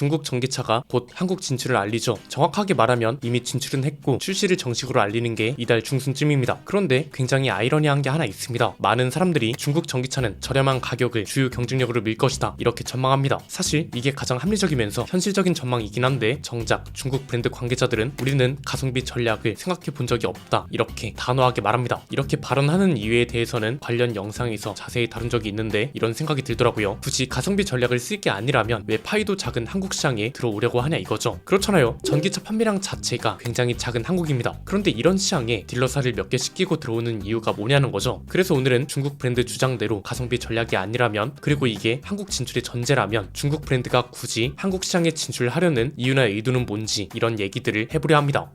중국 전기차가 곧 한국 진출을 알리죠. 정확하게 말하면 이미 진출은 했고 출시를 정식으로 알리는 게 이달 중순쯤입니다. 그런데 굉장히 아이러니한 게 하나 있습니다. 많은 사람들이 중국 전기차는 저렴한 가격을 주요 경쟁력으로 밀 것이다 이렇게 전망합니다. 사실 이게 가장 합리적이면서 현실적인 전망이긴 한데 정작 중국 브랜드 관계자들은 우리는 가성비 전략을 생각해 본 적이 없다 이렇게 단호하게 말합니다. 이렇게 발언하는 이유에 대해서는 관련 영상에서 자세히 다룬 적이 있는데 이런 생각이 들더라고요. 굳이 가성비 전략을 쓸 게 아니라면 왜 파이도 작은 한국 시장에 들어오려고 하냐 이거죠. 그렇잖아요. 전기차 판매량 자체가 굉장히 작은 한국입니다. 그런데 이런 시장에 딜러사를 몇 개씩 끼고 들어오는 이유가 뭐냐는 거죠. 그래서 오늘은 중국 브랜드 주장대로 가성비 전략이 아니라면, 그리고 이게 한국 진출의 전제라면 중국 브랜드가 굳이 한국 시장에 진출하려는 이유나 의도는 뭔지 이런 얘기들을 해보려 합니다.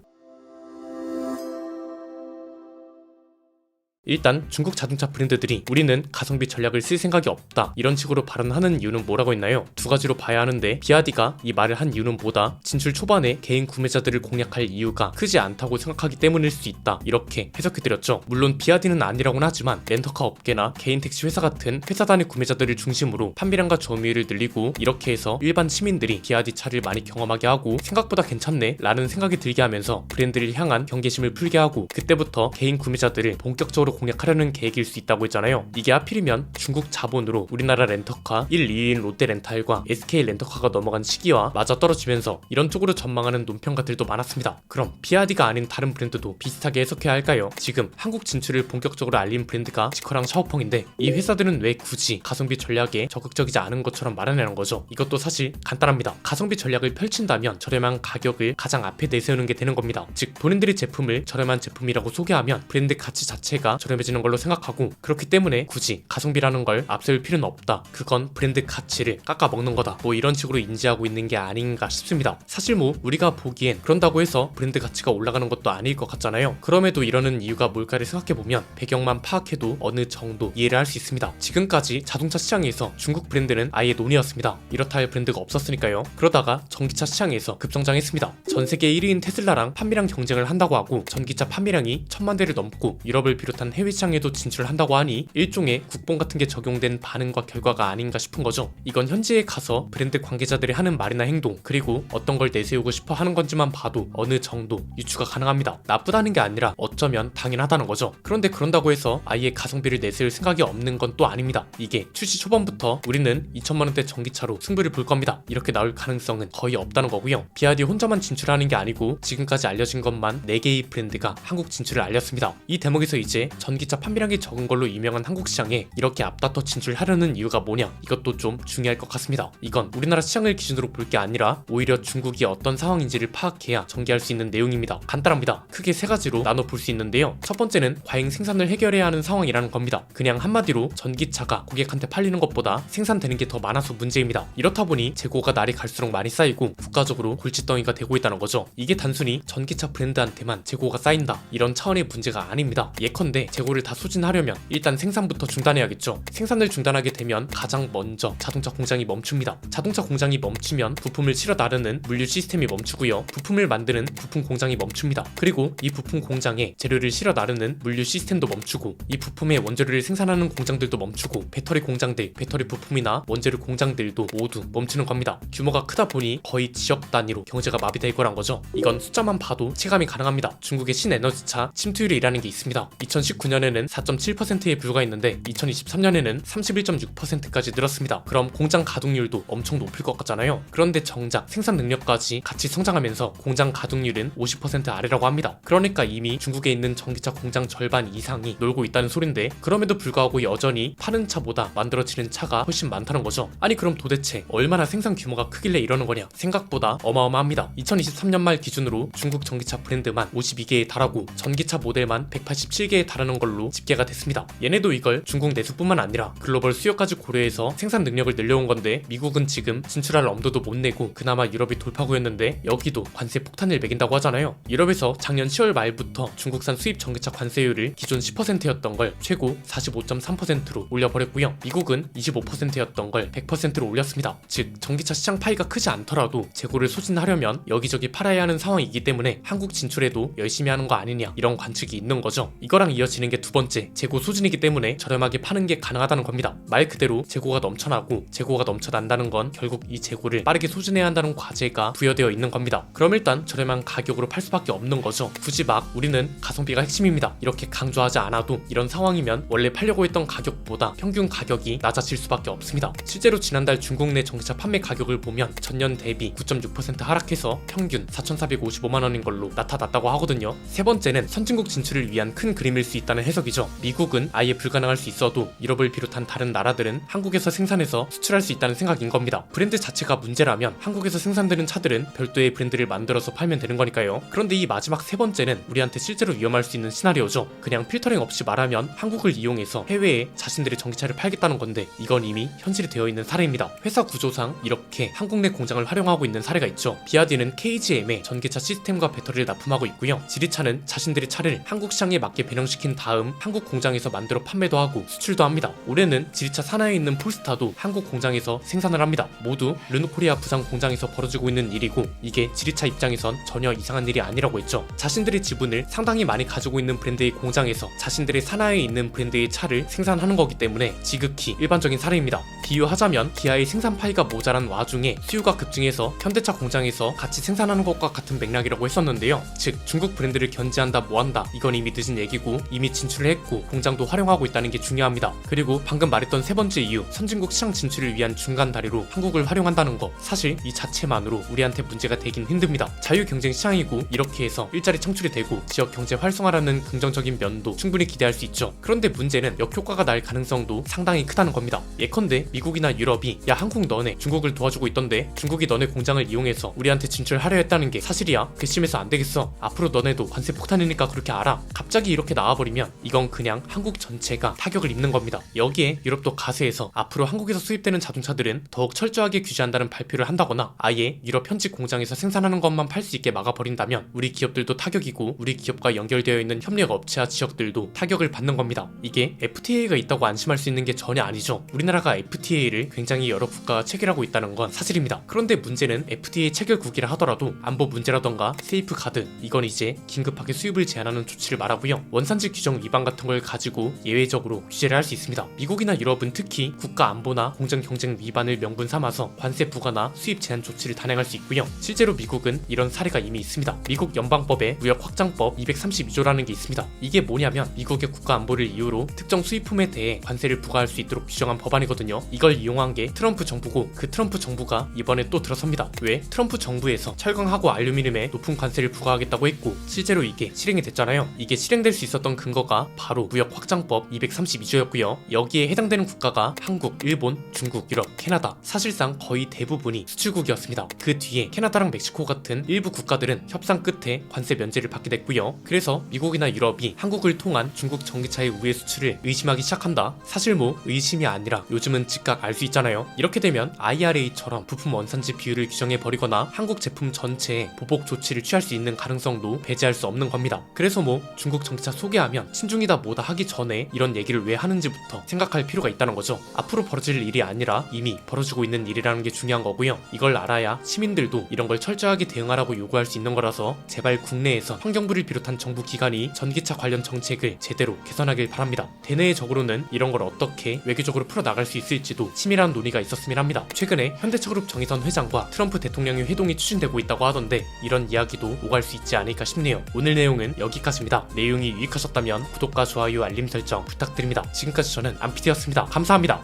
일단 중국 자동차 브랜드들이 우리는 가성비 전략을 쓸 생각이 없다 이런 식으로 발언하는 이유는 뭐라고 했나요? 두 가지로 봐야 하는데, 비아디가 이 말을 한 이유는 뭐다? 진출 초반에 개인 구매자들을 공략할 이유가 크지 않다고 생각하기 때문일 수 있다 이렇게 해석해드렸죠. 물론 비아디는 아니라고는 하지만 렌터카 업계나 개인 택시 회사 같은 회사 단위 구매자들을 중심으로 판매량과 점유율을 늘리고 이렇게 해서 일반 시민들이 비아디 차를 많이 경험하게 하고 생각보다 괜찮네 라는 생각이 들게 하면서 브랜드를 향한 경계심을 풀게 하고, 그때부터 개인 구매자들을 본격적으로 공략하려는 계획일 수 있다고 했잖아요. 이게 하필이면 중국 자본으로 우리나라 렌터카 1, 2인 롯데렌탈과 SK 렌터카가 넘어간 시기와 맞아떨어지면서 이런 쪽으로 전망하는 논평가들도 많았습니다. 그럼 비아디가 아닌 다른 브랜드도 비슷하게 해석해야 할까요? 지금 한국 진출을 본격적으로 알린 브랜드가 지커랑 샤오펑인데 이 회사들은 왜 굳이 가성비 전략에 적극적이지 않은 것처럼 말하냐는 거죠. 이것도 사실 간단합니다. 가성비 전략을 펼친다면 저렴한 가격을 가장 앞에 내세우는 게 되는 겁니다. 즉 본인들이 제품을 저렴한 제품이라고 소개하면 브랜드 가치 자체가 저렴해지는 걸로 생각하고, 그렇기 때문에 굳이 가성비라는 걸 앞세울 필요는 없다. 그건 브랜드 가치를 깎아먹는 거다. 뭐 이런 식으로 인지하고 있는 게 아닌가 싶습니다. 사실 뭐 우리가 보기엔 그런다고 해서 브랜드 가치가 올라가는 것도 아닐 것 같잖아요. 그럼에도 이러는 이유가 뭘까를 생각해보면 배경만 파악해도 어느 정도 이해를 할 수 있습니다. 지금까지 자동차 시장에서 중국 브랜드는 아예 논이었습니다. 이렇다 할 브랜드가 없었으니까요. 그러다가 전기차 시장에서 급성장했습니다. 전 세계 1위인 테슬라랑 판매량 경쟁을 한다고 하고 전기차 판매량이 1000만 대를 넘고 유럽을 비롯한 해외 시장에도 진출을 한다고 하니 일종의 국뽕 같은 게 적용된 반응과 결과가 아닌가 싶은 거죠. 이건 현지에 가서 브랜드 관계자들이 하는 말이나 행동, 그리고 어떤 걸 내세우고 싶어 하는 건지만 봐도 어느 정도 유추가 가능합니다. 나쁘다는 게 아니라 어쩌면 당연하다는 거죠. 그런데 그런다고 해서 아예 가성비를 내세울 생각이 없는 건 또 아닙니다. 이게 출시 초반부터 우리는 2천만 원대 전기차로 승부를 볼 겁니다 이렇게 나올 가능성은 거의 없다는 거고요. 비아디 혼자만 진출하는 게 아니고 지금까지 알려진 것만 4개의 브랜드가 한국 진출을 알렸습니다. 이 대목에서 이제 전기차 판매량이 적은 걸로 유명한 한국 시장에 이렇게 앞다퉈 진출하려는 이유가 뭐냐, 이것도 좀 중요할 것 같습니다. 이건 우리나라 시장을 기준으로 볼 게 아니라 오히려 중국이 어떤 상황인지를 파악해야 전개할 수 있는 내용입니다. 간단합니다. 크게 3가지로 나눠 볼 수 있는데요. 첫 번째는 과잉 생산을 해결해야 하는 상황이라는 겁니다. 그냥 한마디로 전기차가 고객한테 팔리는 것보다 생산되는 게 더 많아서 문제입니다. 이렇다 보니 재고가 날이 갈수록 많이 쌓이고 국가적으로 골칫덩이가 되고 있다는 거죠. 이게 단순히 전기차 브랜드한테만 재고가 쌓인다 이런 차원의 문제가 아닙니다. 예컨대 재고를 다 소진하려면 일단 생산부터 중단해야겠죠. 생산을 중단하게 되면 가장 먼저 자동차 공장이 멈춥니다. 자동차 공장이 멈추면 부품을 실어 나르는 물류 시스템이 멈추고요. 부품을 만드는 부품 공장이 멈춥니다. 그리고 이 부품 공장에 재료를 실어 나르는 물류 시스템도 멈추고, 이 부품의 원재료를 생산하는 공장들도 멈추고, 배터리 공장들, 배터리 부품이나 원재료 공장들도 모두 멈추는 겁니다. 규모가 크다 보니 거의 지역 단위로 경제가 마비될 거란 거죠. 이건 숫자만 봐도 체감이 가능합니다. 중국의 신에너지차 침투율이라는 게 있습니다. 2019년에는 4.7%에 불과했는데 2023년에는 31.6%까지 늘었습니다. 그럼 공장 가동률도 엄청 높을 것 같잖아요. 그런데 정작 생산 능력까지 같이 성장하면서 공장 가동률은 50% 아래라고 합니다. 그러니까 이미 중국에 있는 전기차 공장 절반 이상이 놀고 있다는 소린데, 그럼에도 불구하고 여전히 파는 차보다 만들어지는 차가 훨씬 많다는 거죠. 아니 그럼 도대체 얼마나 생산 규모가 크길래 이러는 거냐? 생각보다 어마어마합니다. 2023년 말 기준으로 중국 전기차 브랜드만 52개에 달하고 전기차 모델만 187개에 달하는 걸로 집계가 됐습니다. 얘네도 이걸 중국 내수뿐만 아니라 글로벌 수요까지 고려해서 생산 능력을 늘려온 건데, 미국은 지금 진출할 엄두도 못 내고 그나마 유럽이 돌파구였는데 여기도 관세 폭탄을 매긴다고 하잖아요. 유럽에서 작년 10월 말부터 중국산 수입 전기차 관세율을 기존 10%였던 걸 최고 45.3%로 올려버렸고요. 미국은 25%였던 걸 100%로 올렸습니다. 즉 전기차 시장 파이가 크지 않더라도 재고를 소진하려면 여기저기 팔아야 하는 상황이기 때문에 한국 진출에도 열심히 하는 거 아니냐 이런 관측이 있는 거죠. 이거랑 이어지 느껴지는 게 두 번째, 재고 소진이기 때문에 저렴하게 파는 게 가능하다는 겁니다. 말 그대로 재고가 넘쳐나고 재고가 넘쳐난다는 건 결국 이 재고를 빠르게 소진해야 한다는 과제가 부여되어 있는 겁니다. 그럼 일단 저렴한 가격으로 팔 수밖에 없는 거죠. 굳이 막 우리는 가성비가 핵심입니다 이렇게 강조하지 않아도 이런 상황이면 원래 팔려고 했던 가격보다 평균 가격이 낮아질 수밖에 없습니다. 실제로 지난달 중국 내 전기차 판매 가격을 보면 전년 대비 9.6% 하락해서 평균 4,455만원인 걸로 나타났다고 하거든요. 세 번째는 선진국 진출을 위한 큰 그림일 수 있다는 해석이죠. 미국은 아예 불가능할 수 있어도 유럽을 비롯한 다른 나라들은 한국에서 생산해서 수출할 수 있다는 생각인 겁니다. 브랜드 자체가 문제라면 한국에서 생산되는 차들은 별도의 브랜드를 만들어서 팔면 되는 거니까요. 그런데 이 마지막 세 번째는 우리한테 실제로 위험할 수 있는 시나리오죠. 그냥 필터링 없이 말하면 한국을 이용해서 해외에 자신들의 전기차를 팔겠다는 건데 이건 이미 현실이 되어 있는 사례입니다. 회사 구조상 이렇게 한국 내 공장을 활용하고 있는 사례가 있죠. 비아디는 KGM에 전기차 시스템과 배터리를 납품하고 있고요. 지리차는 자신들의 차를 한국 시장에 맞게 변형시킨 다음 한국 공장에서 만들어 판매도 하고 수출도 합니다. 올해는 지리차 산하에 있는 폴스타도 한국 공장에서 생산을 합니다. 모두 르노코리아 부산 공장에서 벌어지고 있는 일이고 이게 지리차 입장에선 전혀 이상한 일이 아니라고 했죠. 자신들의 지분을 상당히 많이 가지고 있는 브랜드의 공장에서 자신들의 산하에 있는 브랜드의 차를 생산하는 거기 때문에 지극히 일반적인 사례입니다. 비유하자면 기아의 생산 파이가 모자란 와중에 수요가 급증해서 현대차 공장에서 같이 생산하는 것과 같은 맥락이라고 했었는데요. 즉 중국 브랜드를 견제한다 뭐한다 이건 이미 늦은 얘기고 이미 진출을 했고 공장도 활용하고 있다는 게 중요합니다. 그리고 방금 말했던 세 번째 이유, 선진국 시장 진출을 위한 중간 다리로 한국을 활용한다는 거, 사실 이 자체만으로 우리한테 문제가 되긴 힘듭니다. 자유경쟁 시장이고 이렇게 해서 일자리 창출이 되고 지역 경제 활성화라는 긍정적인 면도 충분히 기대할 수 있죠. 그런데 문제는 역효과가 날 가능성도 상당히 크다는 겁니다. 예컨대 미국이나 유럽이 야 한국 너네 중국을 도와주고 있던데 중국이 너네 공장을 이용해서 우리한테 진출하려 했다는 게 사실이야? 괘씸해서 안 되겠어. 앞으로 너네도 관세 폭탄이니까 그렇게 알아. 갑자기 이렇게 나와버리면 이건 그냥 한국 전체가 타격을 입는 겁니다. 여기에 유럽도 가세해서 앞으로 한국에서 수입되는 자동차들은 더욱 철저하게 규제한다는 발표를 한다거나 아예 유럽 현지 공장에서 생산하는 것만 팔 수 있게 막아버린다면 우리 기업들도 타격이고 우리 기업과 연결되어 있는 협력 업체와 지역들도 타격을 받는 겁니다. 이게 FTA가 있다고 안심할 수 있는 게 전혀 아니죠. 우리나라가 FTA를 굉장히 여러 국가가 체결하고 있다는 건 사실입니다. 그런데 문제는 FTA 체결국이라 하더라도 안보 문제라던가 세이프 가드 이건 이제 긴급하게 수입을 제한하는 조치를 말하고요. 원산지 규정 위반 같은 걸 가지고 예외적으로 규제를 할 수 있습니다. 미국이나 유럽은 특히 국가 안보나 공정 경쟁 위반을 명분 삼아서 관세 부과나 수입 제한 조치를 단행할 수 있고요. 실제로 미국은 이런 사례가 이미 있습니다. 미국 연방법에 무역 확장법 232조라는 게 있습니다. 이게 뭐냐면 미국의 국가 안보를 이유로 특정 수입품에 대해 관세를 부과할 수 있도록 규정한 법안이거든요. 이걸 이용한 게 트럼프 정부고 그 트럼프 정부가 이번에 또 들어섭니다. 왜? 트럼프 정부에서 철강하고 알루미늄에 높은 관세를 부과하겠다고 했고 실제로 이게 실행이 됐잖아요. 이게 실행될 수 있었던 근거가 바로 무역 확장법 232조였고요. 여기에 해당되는 국가가 한국, 일본, 중국, 유럽, 캐나다 사실상 거의 대부분이 수출국이었습니다. 그 뒤에 캐나다랑 멕시코 같은 일부 국가들은 협상 끝에 관세 면제를 받게 됐고요. 그래서 미국이나 유럽이 한국을 통한 중국 전기차의 우회 수출을 의심하기 시작한다. 사실 뭐 의심이 아니라 요즘은 즉각 알 수 있잖아요. 이렇게 되면 IRA처럼 부품 원산지 비율을 규정해버리거나 한국 제품 전체에 보복 조치를 취할 수 있는 가능성도 배제할 수 없는 겁니다. 그래서 뭐 중국 전기차 소개하면 신중이다 뭐다 하기 전에 이런 얘기를 왜 하는지부터 생각할 필요가 있다는 거죠. 앞으로 벌어질 일이 아니라 이미 벌어지고 있는 일이라는 게 중요한 거고요. 이걸 알아야 시민들도 이런 걸 철저하게 대응하라고 요구할 수 있는 거라서 제발 국내에서 환경부를 비롯한 정부 기관이 전기차 관련 정책을 제대로 개선하길 바랍니다. 대내적으로는 이런 걸 어떻게 외교적으로 풀어나갈 수 있을지도 치밀한 논의가 있었으면 합니다. 최근에 현대차그룹 정의선 회장과 트럼프 대통령의 회동이 추진되고 있다고 하던데 이런 이야기도 오갈 수 있지 않을까 싶네요. 오늘 내용은 여기까지입니다. 내용이 유익하셨다면 구독과 좋아요 알림 설정 부탁드립니다. 지금까지 저는 안피디였습니다. 감사합니다.